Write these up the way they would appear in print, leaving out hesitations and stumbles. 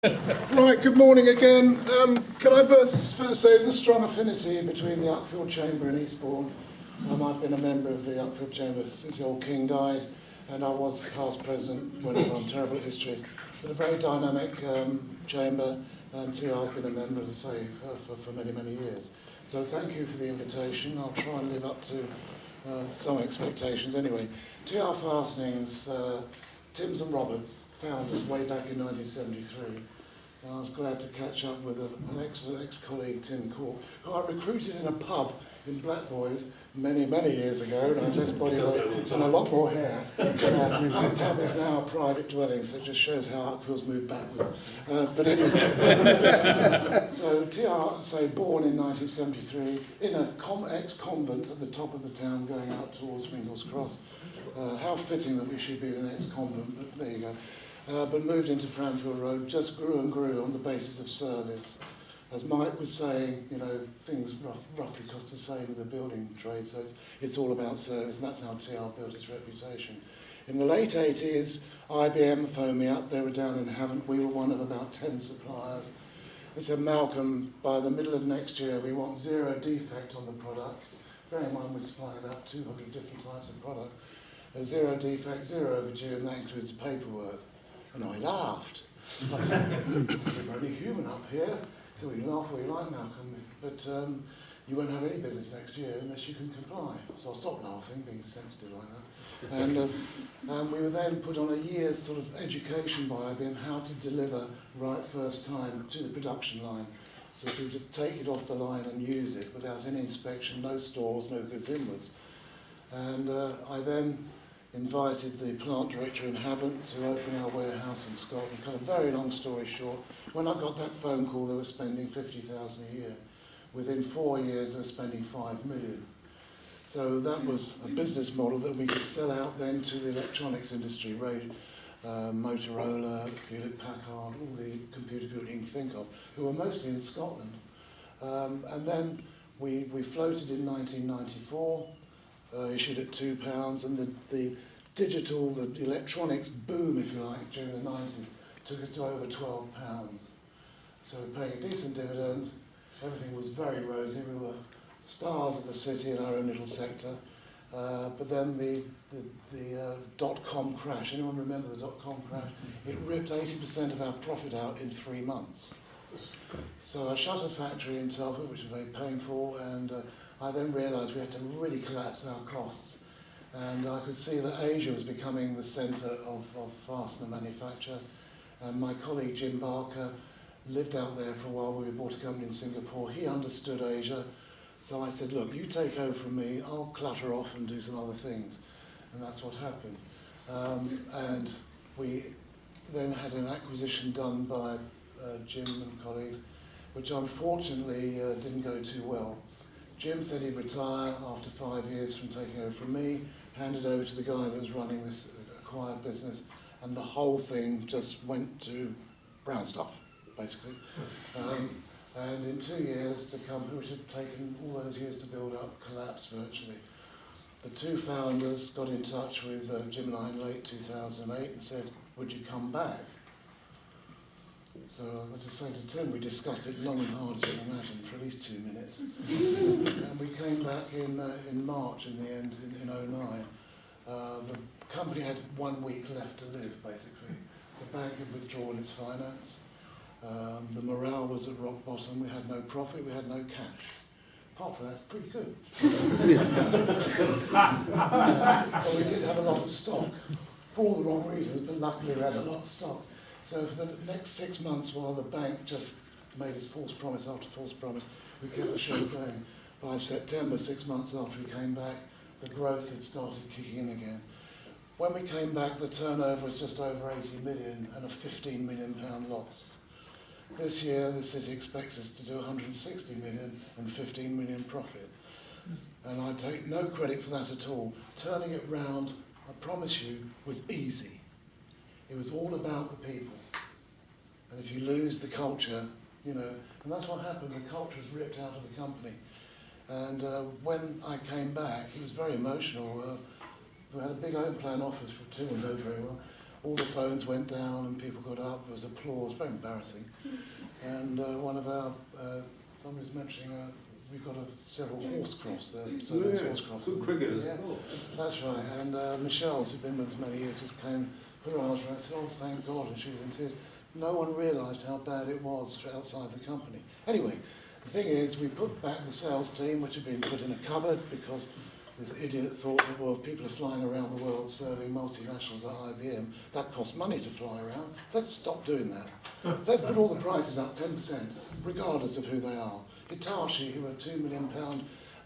Right, good morning again. Can I first say there's a strong affinity between the Uckfield Chamber and Eastbourne. I've been a member of the Uckfield Chamber since the old King died, and I was past president when I'm terrible at history. But a very dynamic chamber, and TR's been a member, as I say, for many, many years. So thank you for the invitation. I'll try and live up to some expectations. Anyway, TR Fastenings, Timms and Roberts, founders way back in 1973. And I was glad to catch up with an excellent ex-colleague, Tim Cork, who I recruited in a pub in Black Boys many, many years ago, and I had less body weight and a lot more hair. Our pub is now a private dwelling, so it just shows how Uckfield's moved backwards. But anyway, so TR, say, born in 1973 in an ex-convent at the top of the town going out towards Ringles Cross. How fitting that we should be in an ex-convent, but there you go. But moved into Framfield Road, just grew and grew on the basis of service. As Mike was saying, you know, things roughly cost the same in the building trade, so it's all about service, and that's how TR built its reputation. In the late 80s, IBM phoned me up. They were down in Havant. We were one of about 10 suppliers. They said, Malcolm, by the middle of next year, we want zero defect on the products. Bear in mind, we're supplying about 200 different types of product. Zero defect, zero overdue, and that includes the paperwork. And I laughed. I said, we're only human up here, so we can laugh all you like, Malcolm, but you won't have any business next year unless you can comply. So I stopped laughing, being sensitive like that. And we were then put on a year's sort of education by IBM how to deliver right first time to the production line. So if you just take it off the line and use it without any inspection, no stores, no goods inwards. And I then invited the plant director in Havant to open our warehouse in Scotland. Kind of very long story short, when I got that phone call, they were spending 50,000 a year. Within 4 years, they were spending 5 million. So that was a business model that we could sell out then to the electronics industry, Motorola, Hewlett-Packard, all the computer people you can think of, who were mostly in Scotland. And then we floated in 1994. Issued at £2, and the digital, the electronics boom, if you like, during the 90s took us to over £12. So we're paying a decent dividend. Everything was very rosy. We were stars of the city in our own little sector. But then the dot-com crash. Anyone remember the dot-com crash? It ripped 80% of our profit out in 3 months. So I shut a factory in Telford, which was very painful, and I then realised we had to really collapse our costs. And I could see that Asia was becoming the centre of fastener manufacture. And my colleague Jim Barker lived out there for a while when we bought a company in Singapore. He understood Asia. So I said, look, you take over from me, I'll clutter off and do some other things. And that's what happened. And we then had an acquisition done by Jim and colleagues, which unfortunately didn't go too well. Jim said he'd retire after 5 years from taking over from me, handed over to the guy that was running this acquired business, and the whole thing just went to brown stuff, basically. And in 2 years, the company, which had taken all those years to build up, collapsed virtually. The two founders got in touch with Jim and I in late 2008 and said, would you come back? So I just say to Tim, we discussed it long and hard, as you can imagine, for at least 2 minutes. And we came back in March in the end, in 2009. The company had 1 week left to live, basically. The bank had withdrawn its finance. The morale was at rock bottom. We had no profit, we had no cash. Apart from that, it's pretty good. But we did have a lot of stock, for the wrong reasons, but luckily we had a lot of stock. So for the next 6 months, while the bank just made its false promise after false promise, we kept the show going. By September, 6 months after we came back, the growth had started kicking in again. When we came back, the turnover was just over 80 million and a £15 million loss. This year, the city expects us to do 160 million and 15 million profit. And I take no credit for that at all. Turning it round, I promise you, was easy. It was all about the people. And if you lose the culture, you know, and that's what happened, the culture was ripped out of the company. And when I came back, it was very emotional. We had a big open plan office, which Tim will know very well. all the phones went down and people got up, there was applause, very embarrassing. And one of our, somebody was mentioning, we've got several Horsecrofts there, Horsecrofts. Good cricketers. Yeah, that's right. And Michelle, who's been with us many years, just came, put her arms around and said, oh, thank God, and she was in tears. No one realised how bad it was outside the company. Anyway, the thing is, we put back the sales team, which had been put in a cupboard because this idiot thought that, well, if people are flying around the world serving multinationals at IBM, that costs money to fly around. Let's stop doing that. Let's put all the prices up 10%, regardless of who they are. Hitachi, who are a £2 million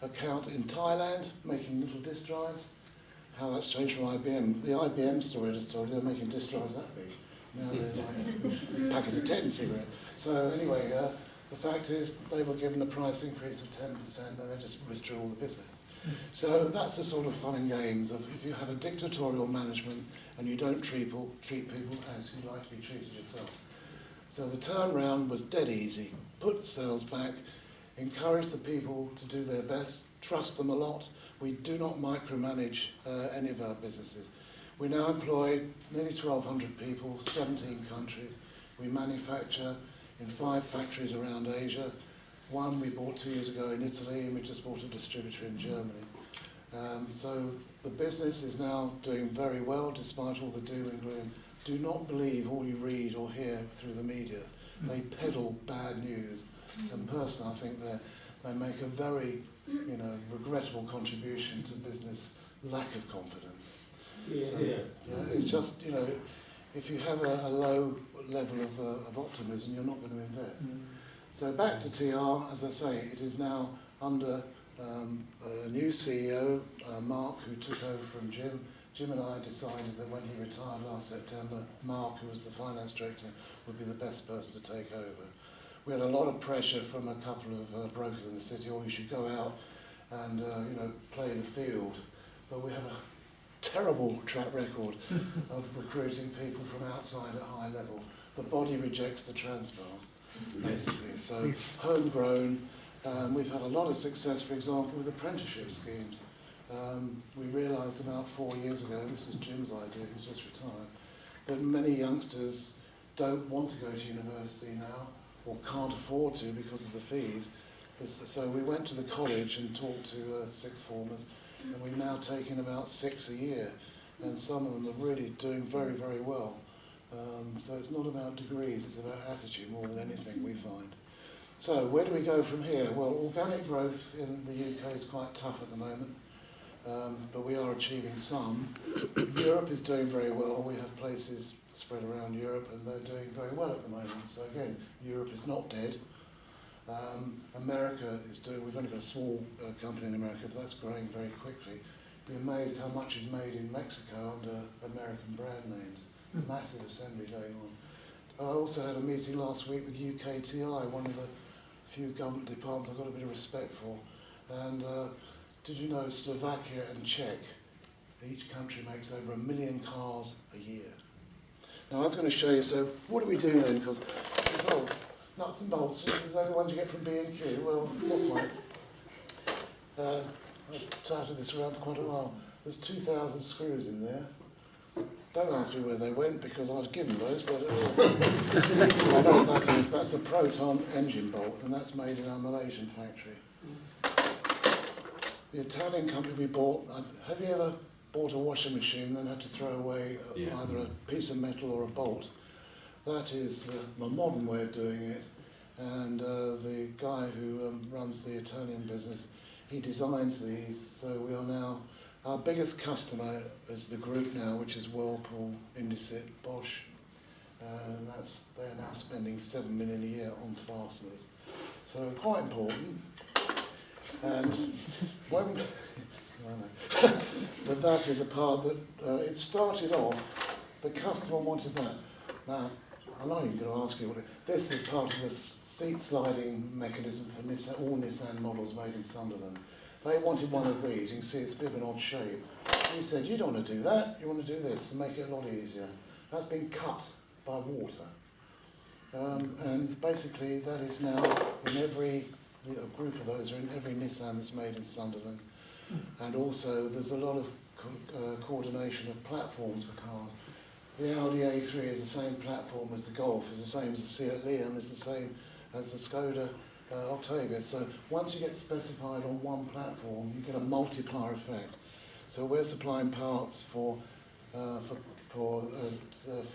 account in Thailand, making little disk drives. How that's changed from IBM. The IBM story I just told you, they're making disk drives that big. Now they're like packets of 10 cigarettes. So anyway, the fact is they were given a price increase of 10% and they just withdrew all the business. So that's the sort of fun and games of if you have a dictatorial management and you don't treat people as you'd like to be treated yourself. So the turnaround was dead easy. Put sales back, encourage the people to do their best, trust them a lot. We do not micromanage any of our businesses. We now employ nearly 1,200 people, 17 countries. We manufacture in 5 factories around Asia. One we bought 2 years ago in Italy, and we just bought a distributor in Germany. So the business is now doing very well despite all the doom and gloom. Do not believe all you read or hear through the media. They peddle bad news. And personally, I think they make a very, regrettable contribution to business lack of confidence. It's just, if you have a low level of optimism, you're not going to invest. So back to TR, as I say, it is now under a new CEO, Mark, who took over from Jim. Jim and I decided that when he retired last September, Mark, who was the finance director, would be the best person to take over. We had a lot of pressure from a couple of brokers in the city, you should go out and play the field. But we have a terrible track record of recruiting people from outside at high level. The body rejects the transplant, basically. So homegrown. We've had a lot of success, for example, with apprenticeship schemes. We realised about 4 years ago, this is Jim's idea, he's just retired, that many youngsters don't want to go to university now or can't afford to because of the fees. So we went to the college and talked to sixth formers, and we've now taken about 6 a year, and some of them are really doing very, very well. So it's not about degrees, it's about attitude more than anything, we find. So where do we go from here? Well, organic growth in the UK is quite tough at the moment, but we are achieving some. Europe is doing very well. We have places spread around Europe, and they're doing very well at the moment. So again, Europe is not dead. America is doing, we've only got a small company in America, but that's growing very quickly. You'd be amazed how much is made in Mexico under American brand names. Massive assembly going on. I also had a meeting last week with UKTI, one of the few government departments I've got a bit of respect for. And did you know Slovakia and Czech, each country makes over 1 million cars a year. Now I was going to show you, so what do we do then? Because it's all nuts and bolts. Is that the ones you get from B&Q? Well, not quite. I've touted this around for quite a while. There's 2,000 screws in there. Don't ask me where they went because I was given those, but I know what that is. That's a Proton engine bolt, and that's made in our Malaysian factory. The Italian company we bought, have you ever bought a washing machine and then had to throw away either a piece of metal or a bolt? That is the modern way of doing it, and the guy who runs the Italian business, he designs these, so we are now, our biggest customer is the group now, which is Whirlpool, Indesit, Bosch, and they're now spending 7 million a year on fasteners. So quite important. And when, but that is a part that it started off, the customer wanted that. Now, I'm not even going to ask you what this is part of the seat sliding mechanism for Nissan, all Nissan models made in Sunderland. They wanted one of these. You can see it's a bit of an odd shape. He said, you don't want to do that, you want to do this to make it a lot easier. That's been cut by water. And basically that is now in every, a group of those are in every Nissan that's made in Sunderland. And also there's a lot of coordination of platforms for cars. The Audi A3 is the same platform as the Golf, is the same as the Seat Leon, is the same as the Skoda Octavia. So once you get specified on one platform, you get a multiplier effect. So we're supplying parts for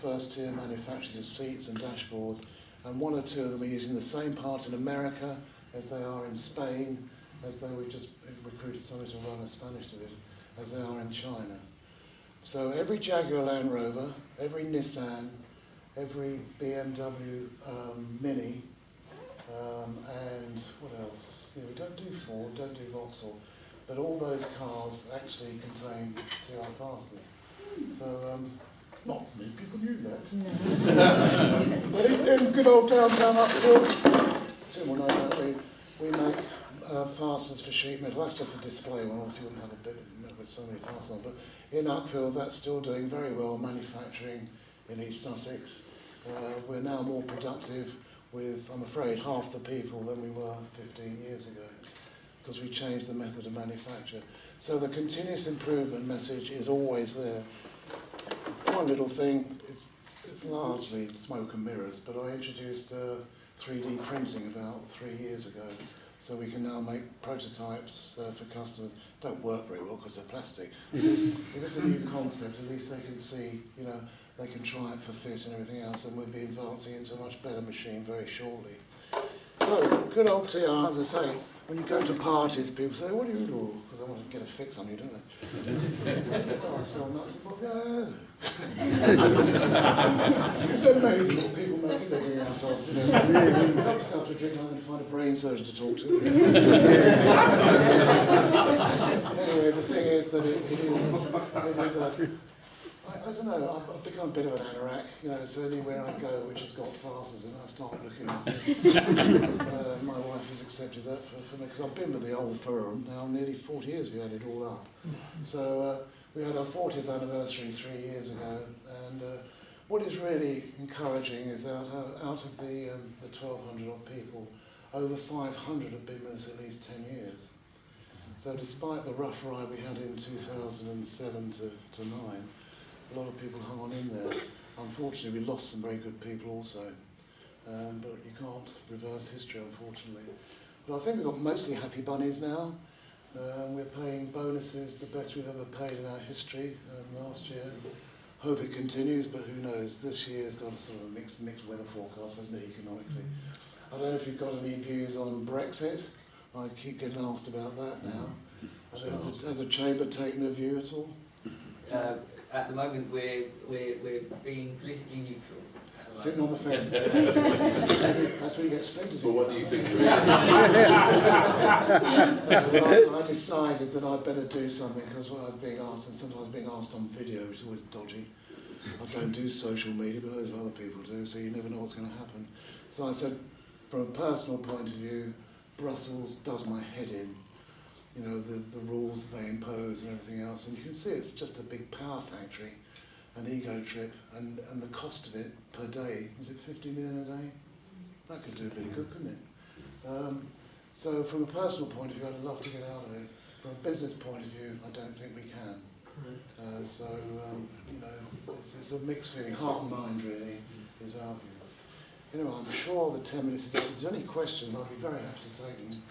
first-tier manufacturers of seats and dashboards, and one or two of them are using the same part in America as they are in Spain, as though we just recruited somebody to run a Spanish division, as they are in China. So every Jaguar Land Rover, every Nissan, every BMW Mini, and what else? We don't do Ford, don't do Vauxhall, but all those cars actually contain TI fasteners. So not many people knew that. No. But in good old downtown Uckfield, Tim will know about these, we make fasteners for sheet metal. That's just a display one, obviously wouldn't have a bit with so many fasteners, but in Uckfield that's still doing very well, manufacturing in East Sussex. We're now more productive with, I'm afraid, half the people than we were 15 years ago, because we changed the method of manufacture. So the continuous improvement message is always there. One little thing, it's largely smoke and mirrors, but I introduced 3D printing about 3 years ago, so we can now make prototypes for customers. Don't work very well because they're plastic. If it's a new concept, at least they can see, you know, they can try it for fit and everything else, and we'll be advancing into a much better machine very shortly. So, good old TR, as I say, when you go to parties, people say, what do you do? Because they want to get a fix on you, don't they? Oh, I sell nuts and bolts. It's amazing what people make a living out of. You know. Help yourself to drink, I'm going to find a brain surgeon to talk to. Anyway, the thing is that it is I don't know, I've become a bit of an anorak, you know, so anywhere I go which has got fasteners and I start looking at it. My wife has accepted that for me, because I've been with the old firm now nearly 40 years, we had it all up. So we had our 40th anniversary 3 years ago, and what is really encouraging is that out of the 1,200 odd people, over 500 have been with us at least 10 years. So despite the rough ride we had in 2007 to 9, a lot of people hung on in there. Unfortunately, we lost some very good people also, but you can't reverse history, unfortunately. But I think we've got mostly happy bunnies now. We're paying bonuses the best we've ever paid in our history last year. Hope it continues, but who knows? This year's got a sort of a mixed weather forecast, hasn't it, economically? I don't know if you've got any views on Brexit. I keep getting asked about that now. Has a chamber taken a view at all? At the moment, we're being politically neutral. Sitting on the fence. That's where you get splinters. Well, what do you think? I decided that I'd better do something, because when I was being asked, and sometimes being asked on video, which is always dodgy. I don't do social media, but those other people do, so you never know what's going to happen. So I said, from a personal point of view, Brussels does my head in. You know, the rules they impose and everything else, and you can see it's just a big power factory, an ego trip, and the cost of it per day, is it 50 million a day? That could do a bit of good, couldn't it? So from a personal point of view, I'd love to get out of it. From a business point of view, I don't think we can. You know, it's a mixed feeling, heart and mind really, is our view. You know, I'm sure the 10 minutes is up. If there's any questions, I'd be very happy to take them.